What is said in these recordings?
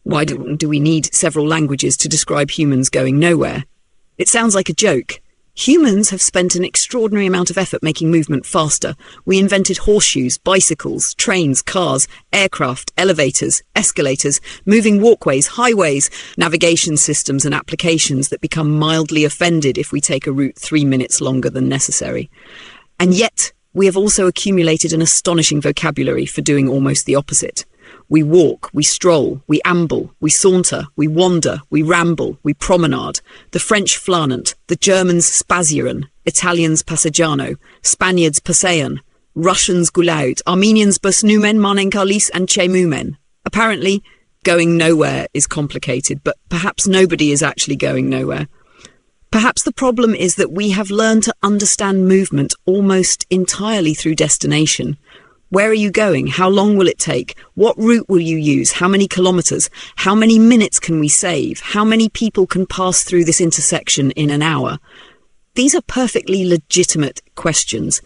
Why do we need several languages to describe humans going nowhere? It sounds like a joke. Humans have spent an extraordinary amount of effort making movement faster. We invented horseshoes, bicycles, trains, cars, aircraft, elevators, escalators, moving walkways, highways, navigation systems and applications that become mildly offended if we take a route 3 minutes longer than necessary. And yet, we have also accumulated an astonishing vocabulary for doing almost the opposite. We walk, we stroll, we amble, we saunter, we wander, we ramble, we promenade. The French Flâner, the Germans Spazieren, Italians Passeggiare, Spaniards Passeggiare, Russians Gulять, Armenians Numen, Manenkalis and Chemumen. Apparently, going nowhere is complicated, but perhaps nobody is actually going nowhere. Perhaps the problem is that we have learned to understand movement almost entirely through destination. Where are you going? How long will it take? What route will you use? How many kilometers? How many minutes can we save? How many people can pass through this intersection in an hour? These are perfectly legitimate questions,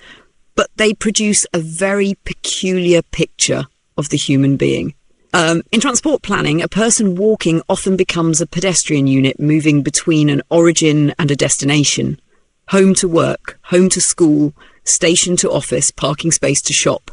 but they produce a very peculiar picture of the human being. In transport planning, a person walking often becomes a pedestrian unit moving between an origin and a destination. Home to work, home to school, station to office, parking space to shop.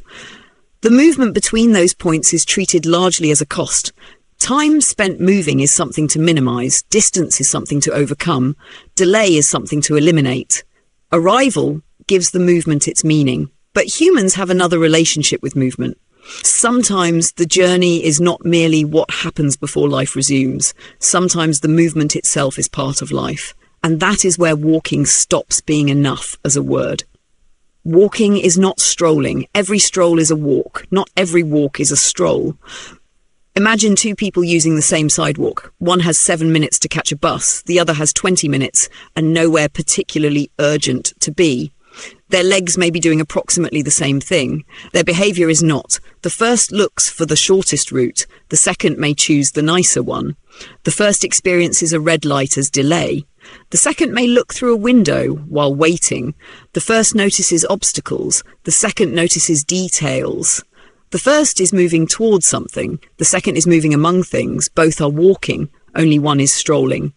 The movement between those points is treated largely as a cost. Time spent moving is something to minimise, distance is something to overcome, delay is something to eliminate. Arrival gives the movement its meaning, but humans have another relationship with movement. Sometimes the journey is not merely what happens before life resumes. Sometimes the movement itself is part of life. And that is where walking stops being enough as a word. Walking is not strolling. Every stroll is a walk. Not every walk is a stroll. Imagine two people using the same sidewalk. One has 7 minutes to catch a bus. The other has 20 minutes and nowhere particularly urgent to be. Their legs may be doing approximately the same thing. Their behaviour is not. The first looks for the shortest route. The second may choose the nicer one. The first experiences a red light as delay. The second may look through a window while waiting. The first notices obstacles. The second notices details. The first is moving towards something. The second is moving among things. Both are walking. Only one is strolling.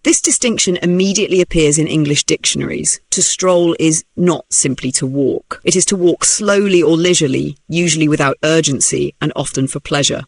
This distinction immediately appears in English dictionaries. To stroll is not simply to walk. It is to walk slowly or leisurely, usually without urgency and often for pleasure.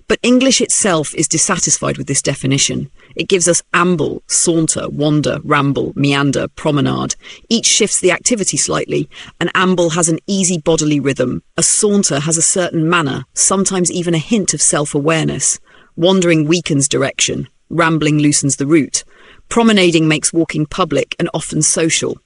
But English itself is dissatisfied with this definition. It gives us amble, saunter, wander, ramble, meander, promenade. Each shifts the activity slightly. An amble has an easy bodily rhythm. A saunter has a certain manner, sometimes even a hint of self-awareness. Wandering weakens direction. Rambling loosens the route. Promenading makes walking public and often social.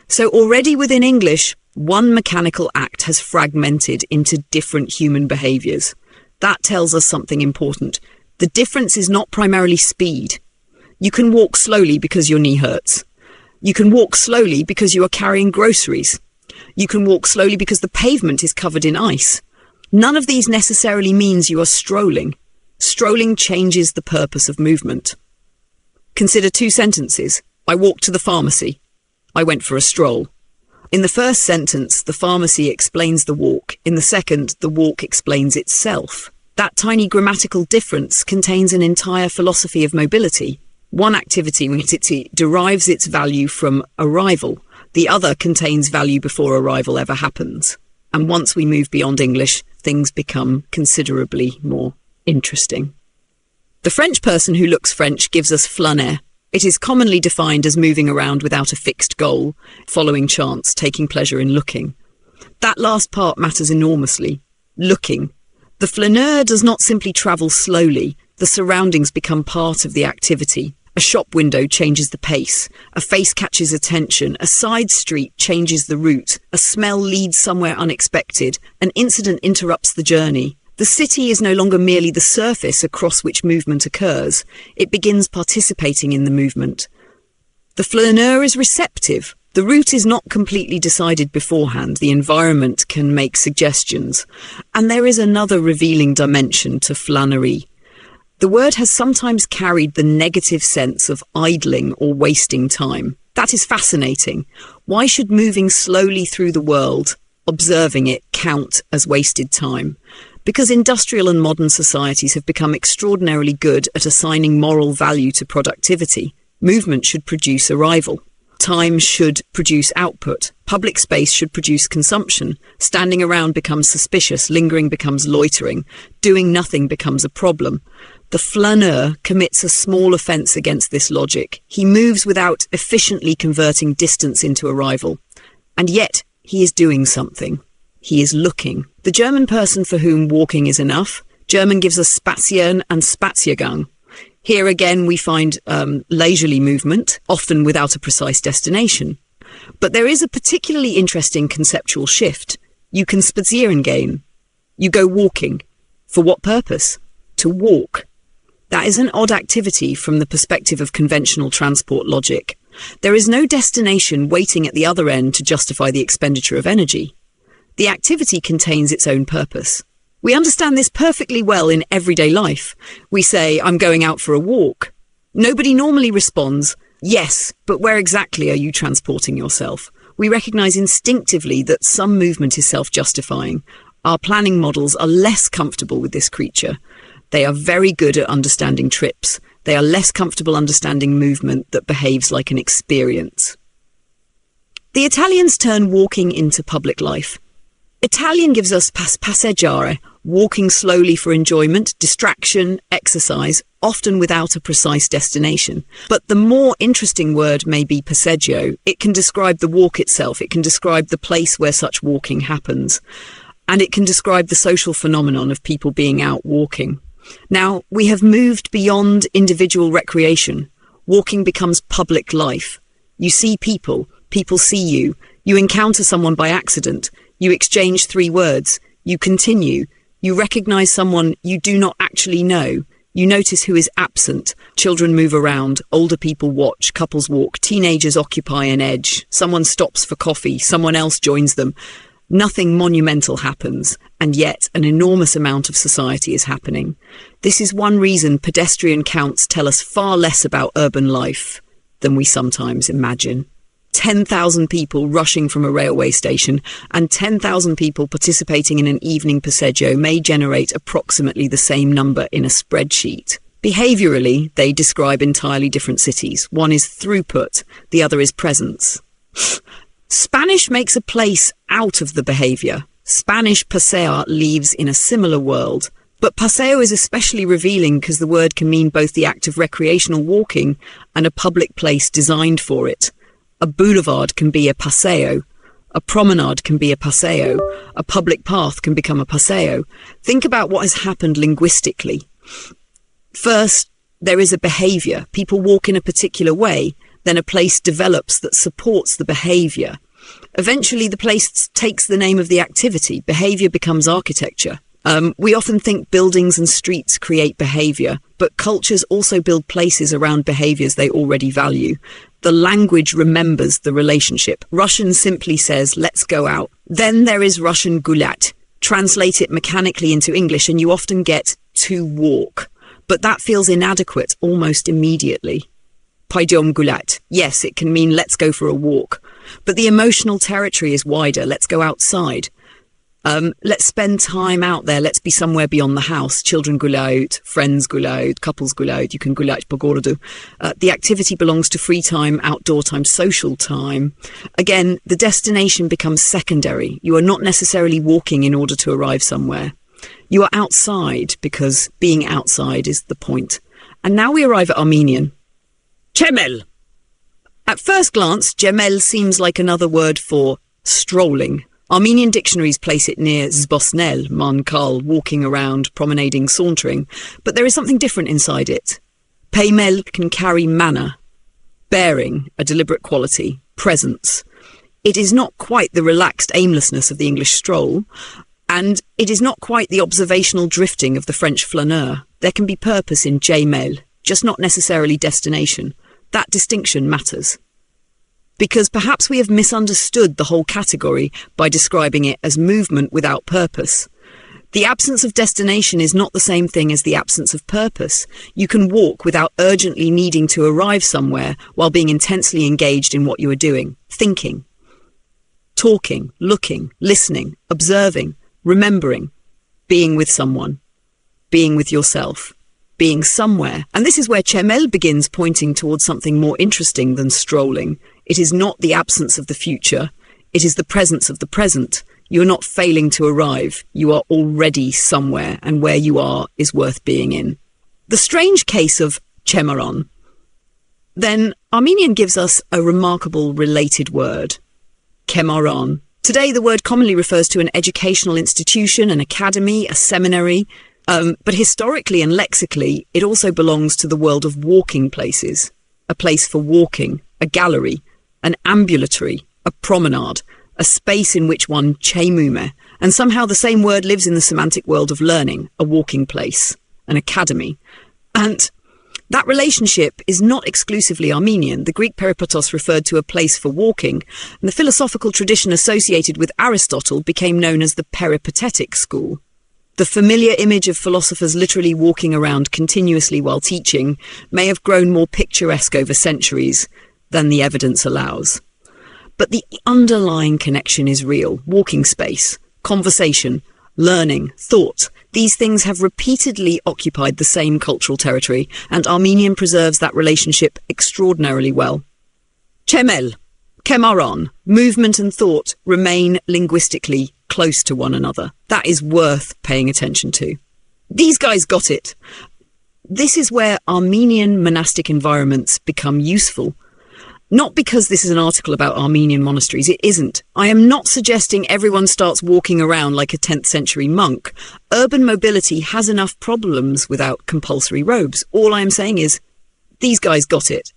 So already within English, one mechanical act has fragmented into different human behaviours. That tells us something important. The difference is not primarily speed. You can walk slowly because your knee hurts. You can walk slowly because you are carrying groceries. You can walk slowly because the pavement is covered in ice. None of these necessarily means you are strolling. Strolling changes the purpose of movement. Consider two sentences. I walked to the pharmacy. I went for a stroll. In the first sentence, the pharmacy explains the walk. In the second, the walk explains itself. That tiny grammatical difference contains an entire philosophy of mobility. One activity derives its value from arrival. The other contains value before arrival ever happens. And once we move beyond English, things become considerably more interesting. The French person who looks French gives us Flâner. It is commonly defined as moving around without a fixed goal, following chance, taking pleasure in looking. That last part matters enormously. Looking. The flâneur does not simply travel slowly. The surroundings become part of the activity. A shop window changes the pace. A face catches attention. A side street changes the route. A smell leads somewhere unexpected. An incident interrupts the journey. The city is no longer merely the surface across which movement occurs. It begins participating in the movement. The flâneur is receptive. The route is not completely decided beforehand. The environment can make suggestions. And there is another revealing dimension to flânerie. The word has sometimes carried the negative sense of idling or wasting time. That is fascinating. Why should moving slowly through the world, observing it, count as wasted time? Because industrial and modern societies have become extraordinarily good at assigning moral value to productivity, movement should produce arrival. Time should produce output. Public space should produce consumption. Standing around becomes suspicious. Lingering becomes loitering. Doing nothing becomes a problem. The Flâneur commits a small offence against this logic. He moves without efficiently converting distance into arrival. And yet, he is doing something. He is looking. The German person for whom walking is enough. German gives us Spazieren and Spaziergang. Here again we find leisurely movement, often without a precise destination. But there is a particularly interesting conceptual shift. You can Spazieren gehen. You go walking. For what purpose? To walk. That is an odd activity from the perspective of conventional transport logic. There is no destination waiting at the other end to justify the expenditure of energy. The activity contains its own purpose. We understand this perfectly well in everyday life. We say, I'm going out for a walk. Nobody normally responds, yes, but where exactly are you transporting yourself? We recognise instinctively that some movement is self-justifying. Our planning models are less comfortable with this creature. They are very good at understanding trips. They are less comfortable understanding movement that behaves like an experience. The Italians turn walking into public life. Italian gives us passeggiare, walking slowly for enjoyment, distraction, exercise, often without a precise destination. But the more interesting word may be passeggio. It can describe the walk itself. It can describe the place where such walking happens. And it can describe the social phenomenon of people being out walking. Now, we have moved beyond individual recreation. Walking becomes public life. You see people, people see you. You encounter someone by accident. You exchange 3 words. You continue. You recognise someone you do not actually know. You notice who is absent. Children move around. Older people watch. Couples walk. Teenagers occupy an edge. Someone stops for coffee. Someone else joins them. Nothing monumental happens, and yet an enormous amount of society is happening. This is one reason pedestrian counts tell us far less about urban life than we sometimes imagine. 10,000 people rushing from a railway station and 10,000 people participating in an evening passeggio may generate approximately the same number in a spreadsheet. Behaviourally, they describe entirely different cities. One is throughput, the other is presence. Spanish makes a place out of the behaviour. Spanish pasear leaves in a similar world. But paseo is especially revealing because the word can mean both the act of recreational walking and a public place designed for it. A boulevard can be a paseo. A promenade can be a paseo. A public path can become a paseo. Think about what has happened linguistically. First, there is a behaviour. People walk in a particular way. Then a place develops that supports the behaviour. Eventually, the place takes the name of the activity. Behaviour becomes architecture. We often think buildings and streets create behaviour, but cultures also build places around behaviours they already value. The language remembers the relationship. Russian simply says, let's go out. Then there is Russian Gulять. Translate it mechanically into English and you often get to walk. But that feels inadequate almost immediately. Пойдем гулять. Yes, it can mean let's go for a walk. But the emotional territory is wider. Let's go outside. Let's spend time out there. Let's be somewhere beyond the house. Children гуляют, friends гуляют, couples гуляют. You can гулять по городу. The activity belongs to free time, outdoor time, social time. Again, the destination becomes secondary. You are not necessarily walking in order to arrive somewhere. You are outside because being outside is the point. And now we arrive at Armenian. Cemel. At first glance, Cemel seems like another word for strolling. Armenian dictionaries place it near zbosnel, mankal, walking around, promenading, sauntering, but there is something different inside it. Peymel can carry manner, bearing, a deliberate quality, presence. It is not quite the relaxed aimlessness of the English stroll, and it is not quite the observational drifting of the French flâneur. There can be purpose in Cemel, just not necessarily destination. That distinction matters. Because perhaps we have misunderstood the whole category by describing it as movement without purpose. The absence of destination is not the same thing as the absence of purpose. You can walk without urgently needing to arrive somewhere while being intensely engaged in what you are doing, thinking, talking, looking, listening, observing, remembering. being with someone, being with yourself, being somewhere. And this is where Cemel begins pointing towards something more interesting than strolling. It is not the absence of the future. It is the presence of the present. You're not failing to arrive. You are already somewhere, and where you are is worth being in. The strange case of Cemaron. Then Armenian gives us a remarkable related word, Kemaron. Today, the word commonly refers to an educational institution, an academy, a seminary, but historically and lexically, it also belongs to the world of walking places, a place for walking, a gallery, an ambulatory, a promenade, a space in which one chemume, and somehow the same word lives in the semantic world of learning, a walking place, an academy. And that relationship is not exclusively Armenian. The Greek peripatos referred to a place for walking, and the philosophical tradition associated with Aristotle became known as the peripatetic school. The familiar image of philosophers literally walking around continuously while teaching may have grown more picturesque over centuries than the evidence allows. But the underlying connection is real. Walking space, conversation, learning, thought. These things have repeatedly occupied the same cultural territory, and Armenian preserves that relationship extraordinarily well. Cemel, Kemaron, movement and thought remain linguistically close to one another. That is worth paying attention to. These guys got it. This is where Armenian monastic environments become useful. Not because this is an article about Armenian monasteries, it isn't. I am not suggesting everyone starts walking around like a 10th century monk. Urban mobility has enough problems without compulsory robes. All I am saying is, these guys got it.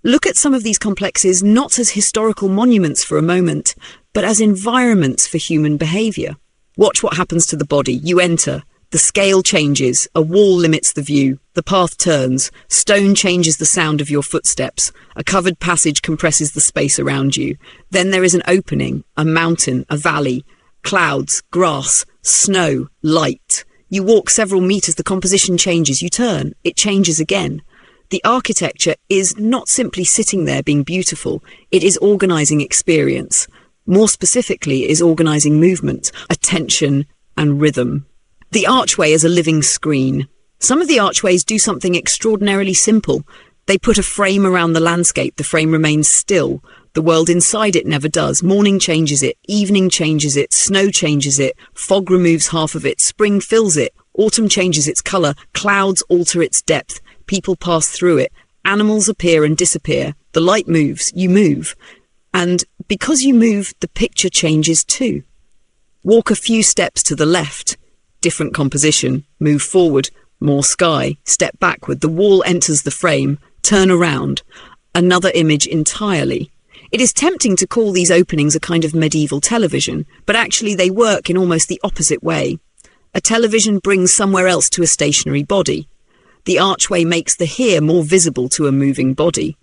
Look at some of these complexes not as historical monuments for a moment, but as environments for human behaviour. Watch what happens to the body. You enter. The scale changes, a wall limits the view, the path turns, stone changes the sound of your footsteps, a covered passage compresses the space around you. Then there is an opening, a mountain, a valley, clouds, grass, snow, light. You walk several metres, the composition changes, you turn, it changes again. The architecture is not simply sitting there being beautiful, it is organising experience. More specifically, it is organising movement, attention and rhythm. The archway is a living screen. Some of the archways do something extraordinarily simple. They put a frame around the landscape. The frame remains still. The world inside it never does. Morning changes it. Evening changes it. Snow changes it. Fog removes half of it. Spring fills it. Autumn changes its colour. Clouds alter its depth. People pass through it. Animals appear and disappear. The light moves. You move. And because you move, the picture changes too. Walk a few steps to the left. Different composition, move forward, more sky, step backward, the wall enters the frame, turn around, another image entirely. It is tempting to call these openings a kind of medieval television, but actually they work in almost the opposite way. A television brings somewhere else to a stationary body. The archway makes the here more visible to a moving body.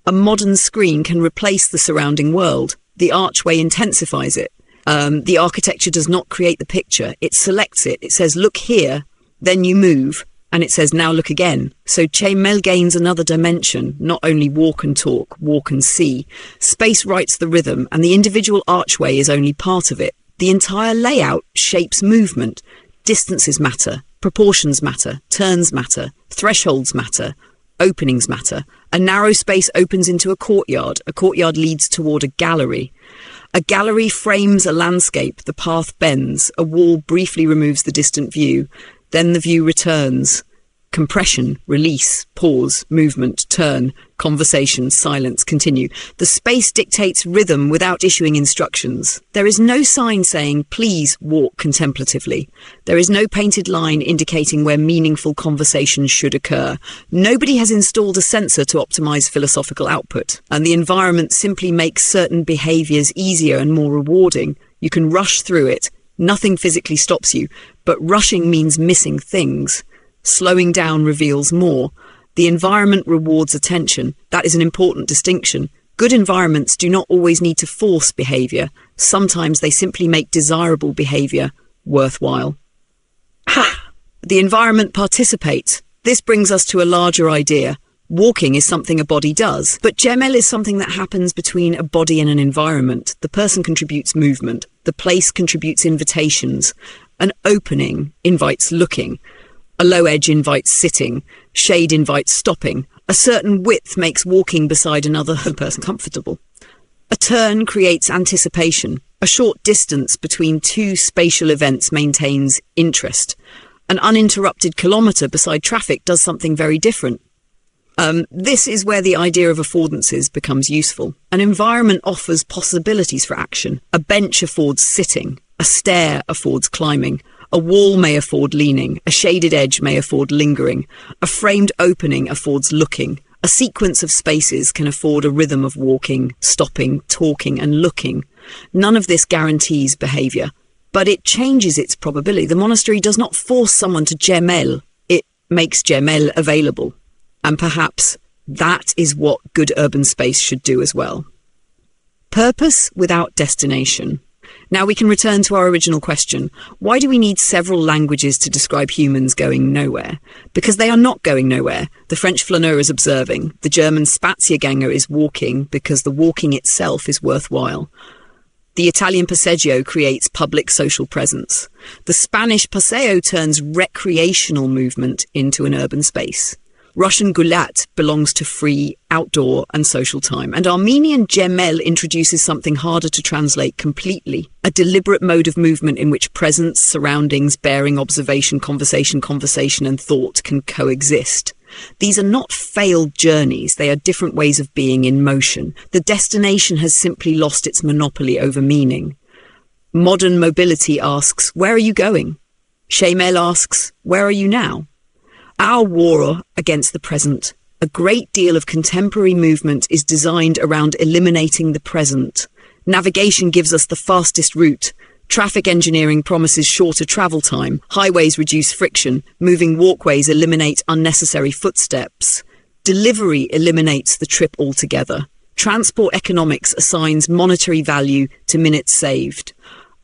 A modern screen can replace the surrounding world. The archway intensifies it. The architecture does not create the picture. It selects it. It says, look here, then you move, and it says, now look again. So Cemel gains another dimension, not only walk and talk, walk and see. Space writes the rhythm, and the individual archway is only part of it. The entire layout shapes movement. Distances matter, proportions matter, turns matter, thresholds matter, openings matter. A narrow space opens into a courtyard. A courtyard leads toward a gallery. A gallery frames a landscape, the path bends, a wall briefly removes the distant view, then the view returns. Compression, release, pause, movement, turn, conversation, silence, continue. The space dictates rhythm without issuing instructions. There is no sign saying, please walk contemplatively. There is no painted line indicating where meaningful conversation should occur. Nobody has installed a sensor to optimize philosophical output, and the environment simply makes certain behaviors easier and more rewarding. You can rush through it. Nothing physically stops you, but rushing means missing things. Slowing down reveals more. The environment rewards attention. That is an important distinction. Good environments do not always need to force behaviour. Sometimes they simply make desirable behaviour worthwhile. Ha! The environment participates. This brings us to a larger idea. Walking is something a body does, but Cemel is something that happens between a body and an environment. The person contributes movement. The place contributes invitations. An opening invites looking. A low edge invites sitting. Shade invites stopping. A certain width makes walking beside another person comfortable. A turn creates anticipation. A short distance between two spatial events maintains interest. An uninterrupted kilometre beside traffic does something very different. This is where the idea of affordances becomes useful. An environment offers possibilities for action. A bench affords sitting. A stair affords climbing. A wall may afford leaning. A shaded edge may afford lingering. A framed opening affords looking. A sequence of spaces can afford a rhythm of walking, stopping, talking, and looking. None of this guarantees behaviour, but it changes its probability. The monastery does not force someone to gemel. It makes gemel available. And perhaps that is what good urban space should do as well. Purpose without destination. Now we can return to our original question. Why do we need several languages to describe humans going nowhere? Because they are not going nowhere. The French Flâneur is observing. The German Spazieren is walking because the walking itself is worthwhile. The Italian Passeggio creates public social presence. The Spanish Paseo turns recreational movement into an urban space. Russian Gulять belongs to free, outdoor and social time. And Armenian gemel introduces something harder to translate completely. A deliberate mode of movement in which presence, surroundings, bearing, observation, conversation and thought can coexist. These are not failed journeys. They are different ways of being in motion. The destination has simply lost its monopoly over meaning. Modern mobility asks, where are you going? Shemel asks, where are you now? Our war against the present. A great deal of contemporary movement is designed around eliminating the present. Navigation gives us the fastest route. Traffic engineering promises shorter travel time. Highways reduce friction. Moving walkways eliminate unnecessary footsteps. Delivery eliminates the trip altogether. Transport economics assigns monetary value to minutes saved.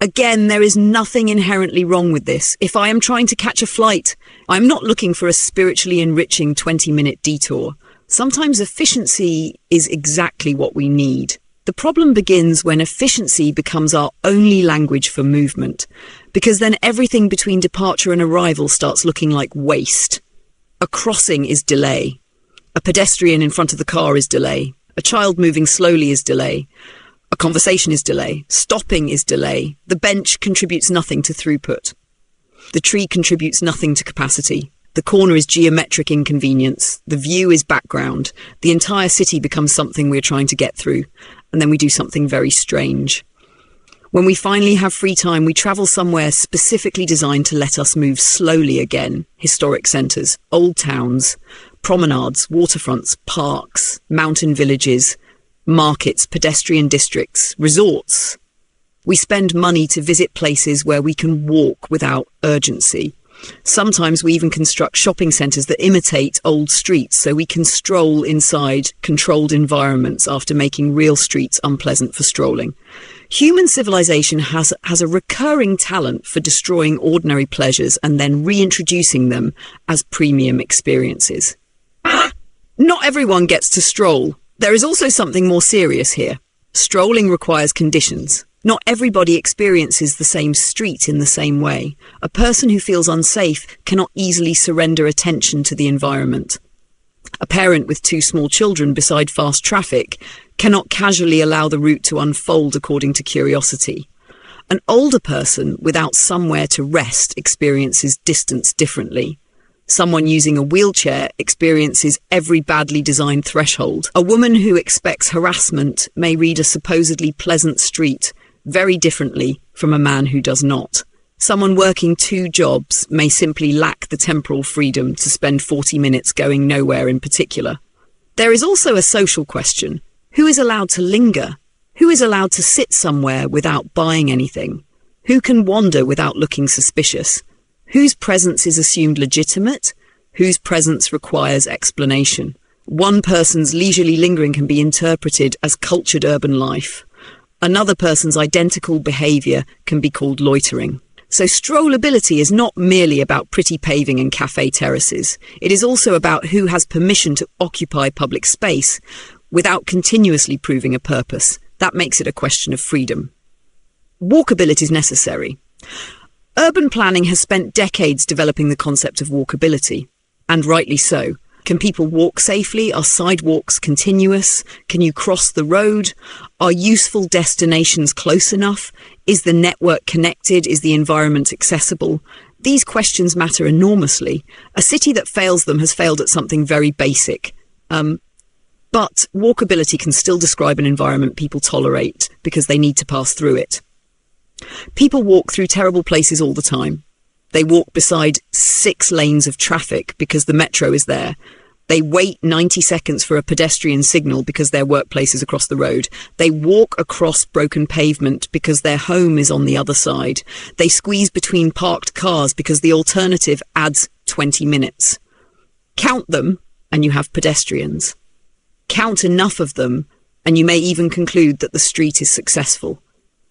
Again, there is nothing inherently wrong with this. If I am trying to catch a flight, I'm not looking for a spiritually enriching 20-minute detour. Sometimes efficiency is exactly what we need. The problem begins when efficiency becomes our only language for movement, because then everything between departure and arrival starts looking like waste. A crossing is delay. A pedestrian in front of the car is delay. A child moving slowly is delay. A conversation is delay. Stopping is delay. The bench contributes nothing to throughput. The tree contributes nothing to capacity. The corner is geometric inconvenience. The view is background. The entire city becomes something we're trying to get through. And then we do something very strange. When we finally have free time, we travel somewhere specifically designed to let us move slowly again. Historic centres, old towns, promenades, waterfronts, parks, mountain villages, markets, pedestrian districts, resorts. We spend money to visit places where we can walk without urgency. Sometimes we even construct shopping centres that imitate old streets so we can stroll inside controlled environments after making real streets unpleasant for strolling. Human civilization has a recurring talent for destroying ordinary pleasures and then reintroducing them as premium experiences. Not everyone gets to stroll. There is also something more serious here. Strolling requires conditions. Not everybody experiences the same street in the same way. A person who feels unsafe cannot easily surrender attention to the environment. A parent with two small children beside fast traffic cannot casually allow the route to unfold according to curiosity. An older person without somewhere to rest experiences distance differently. Someone using a wheelchair experiences every badly designed threshold. A woman who expects harassment may read a supposedly pleasant street very differently from a man who does not. Someone working two jobs may simply lack the temporal freedom to spend 40 minutes going nowhere in particular. There is also a social question. Who is allowed to linger? Who is allowed to sit somewhere without buying anything? Who can wander without looking suspicious? Whose presence is assumed legitimate? Whose presence requires explanation? One person's leisurely lingering can be interpreted as cultured urban life. Another person's identical behaviour can be called loitering. So strollability is not merely about pretty paving and cafe terraces. It is also about who has permission to occupy public space without continuously proving a purpose. That makes it a question of freedom. Walkability is necessary. Urban planning has spent decades developing the concept of walkability, and rightly so. Can people walk safely? Are sidewalks continuous? Can you cross the road? Are useful destinations close enough? Is the network connected? Is the environment accessible? These questions matter enormously. A city that fails them has failed at something very basic. But walkability can still describe an environment people tolerate because they need to pass through it. People walk through terrible places all the time. They walk beside 6 lanes of traffic because the metro is there. They wait 90 seconds for a pedestrian signal because their workplace is across the road. They walk across broken pavement because their home is on the other side. They squeeze between parked cars because the alternative adds 20 minutes. Count them and you have pedestrians. Count enough of them and you may even conclude that the street is successful.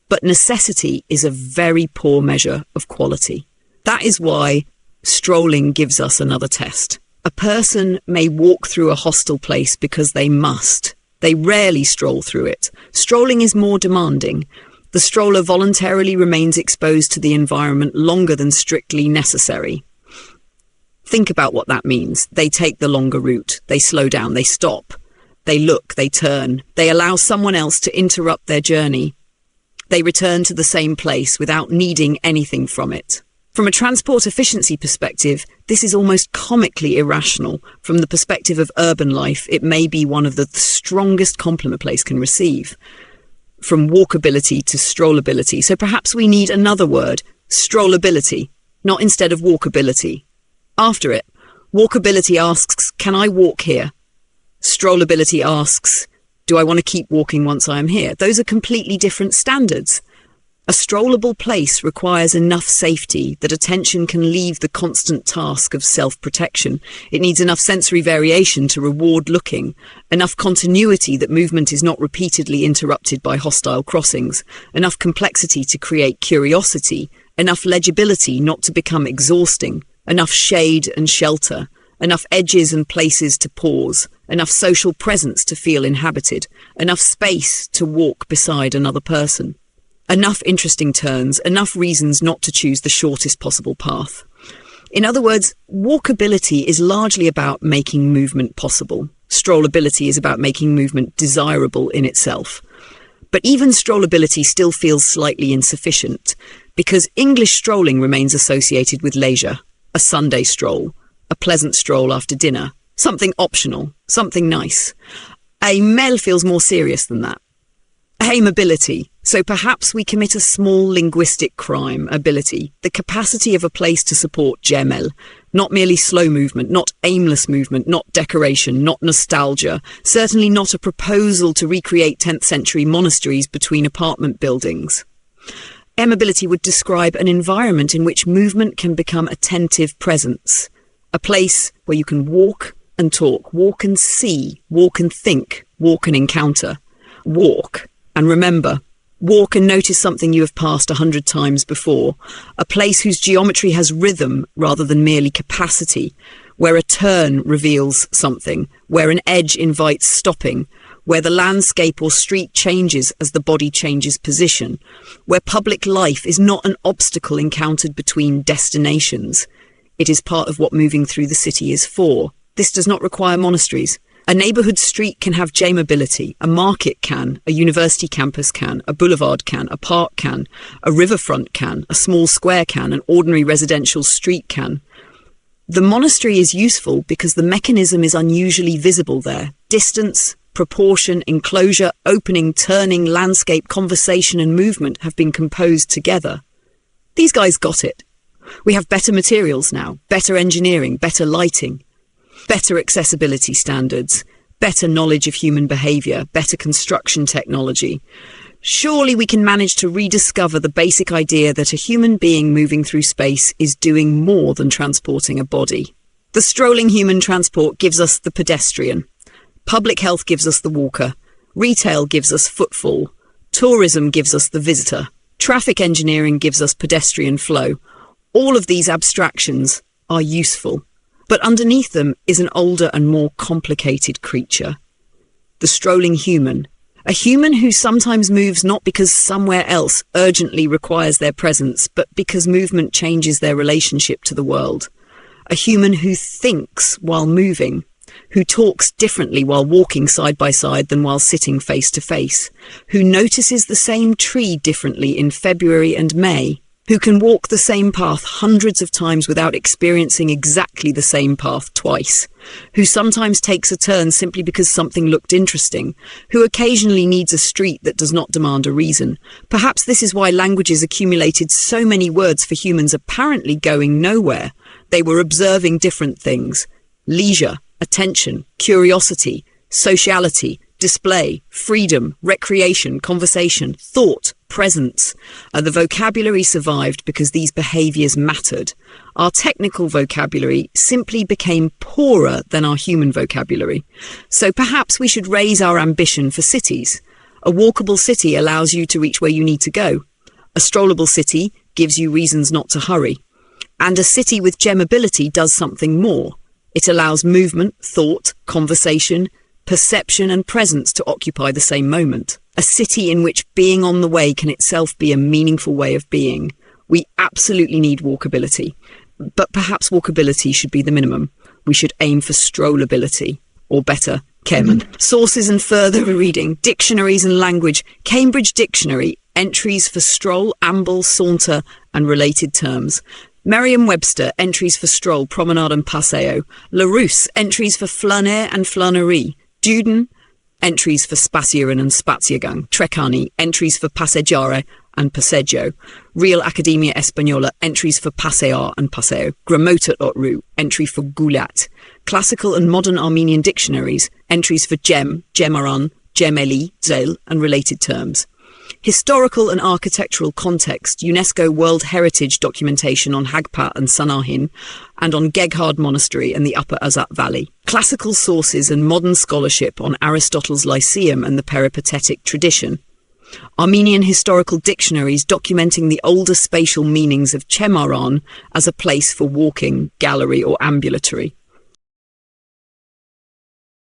But necessity is a very poor measure of quality. That is why strolling gives us another test. A person may walk through a hostile place because they must. They rarely stroll through it. Strolling is more demanding. The stroller voluntarily remains exposed to the environment longer than strictly necessary. Think about what that means. They take the longer route. They slow down. They stop. They look. They turn. They allow someone else to interrupt their journey. They return to the same place without needing anything from it. From a transport efficiency perspective, this is almost comically irrational. From the perspective of urban life, it may be one of the strongest compliment a place can receive. From walkability to strollability. So perhaps we need another word, strollability, not instead of walkability. After it, walkability asks, can I walk here? Strollability asks, do I want to keep walking once I am here? Those are completely different standards. A strollable place requires enough safety that attention can leave the constant task of self-protection. It needs enough sensory variation to reward looking, enough continuity that movement is not repeatedly interrupted by hostile crossings, enough complexity to create curiosity, enough legibility not to become exhausting, enough shade and shelter, enough edges and places to pause, enough social presence to feel inhabited, enough space to walk beside another person. Enough interesting turns, enough reasons not to choose the shortest possible path. In other words, walkability is largely about making movement possible. Strollability is about making movement desirable in itself. But even strollability still feels slightly insufficient, because English strolling remains associated with leisure, a Sunday stroll, a pleasant stroll after dinner, something optional, something nice. A mel feels more serious than that. Hey, mobility. So perhaps we commit a small linguistic crime, ability, the capacity of a place to support gemel, not merely slow movement, not aimless movement, not decoration, not nostalgia, certainly not a proposal to recreate 10th century monasteries between apartment buildings. Mobility would describe an environment in which movement can become attentive presence, a place where you can walk and talk, walk and see, walk and think, walk and encounter, walk and remember. Walk and notice something you have passed 100 times before, a place whose geometry has rhythm rather than merely capacity, where a turn reveals something, where an edge invites stopping, where the landscape or street changes as the body changes position, where public life is not an obstacle encountered between destinations. It is part of what moving through the city is for. This does not require monasteries. A neighbourhood street can have J-mobility, a market can, a university campus can, a boulevard can, a park can, a riverfront can, a small square can, an ordinary residential street can. The monastery is useful because the mechanism is unusually visible there. Distance, proportion, enclosure, opening, turning, landscape, conversation and movement have been composed together. These guys got it. We have better materials now, better engineering, better lighting, better accessibility standards, better knowledge of human behaviour, better construction technology. Surely we can manage to rediscover the basic idea that a human being moving through space is doing more than transporting a body. The strolling human transport gives us the pedestrian. Public health gives us the walker. Retail gives us footfall. Tourism gives us the visitor. Traffic engineering gives us pedestrian flow. All of these abstractions are useful. But underneath them is an older and more complicated creature. The strolling human, A human who sometimes moves not because somewhere else urgently requires their presence, but because movement changes their relationship to the world. A human who thinks while moving, who talks differently while walking side by side than while sitting face to face, who notices the same tree differently in February and May, who can walk the same path hundreds of times without experiencing exactly the same path twice, who sometimes takes a turn simply because something looked interesting, who occasionally needs a street that does not demand a reason. Perhaps this is why languages accumulated so many words for humans apparently going nowhere. They were observing different things: leisure, attention, curiosity, sociality, display, freedom, recreation, conversation, thought, presence. The vocabulary survived because these behaviours mattered. Our technical vocabulary simply became poorer than our human vocabulary. So perhaps we should raise our ambition for cities. A walkable city allows you to reach where you need to go. A strollable city gives you reasons not to hurry. And a city with gemability does something more. It allows movement, thought, conversation, perception and presence to occupy the same moment. A city in which being on the way can itself be a meaningful way of being. We absolutely need walkability, but perhaps walkability should be the minimum. We should aim for strollability, or better, Kemen. Sources and further reading: dictionaries and language. Cambridge Dictionary, entries for stroll, amble, saunter and related terms. Merriam-Webster, entries for stroll, promenade and passeo. Larousse, entries for flâner and flânerie. Duden, entries for Spazieren and Spaziergang. Treccani, entries for Passeggiare and Passeggio. Real Academia Española, entries for passear and passeo. Grammota.ru, entry for Gulять. Classical and modern Armenian dictionaries, entries for gemaran, gemeli, zel and related terms. Historical and architectural context, UNESCO World Heritage documentation on Hagpa and Sanahin, and on Geghard Monastery and the Upper Azat Valley. Classical sources and modern scholarship on Aristotle's Lyceum and the peripatetic tradition. Armenian historical dictionaries documenting the older spatial meanings of Chemaran as a place for walking, gallery or ambulatory.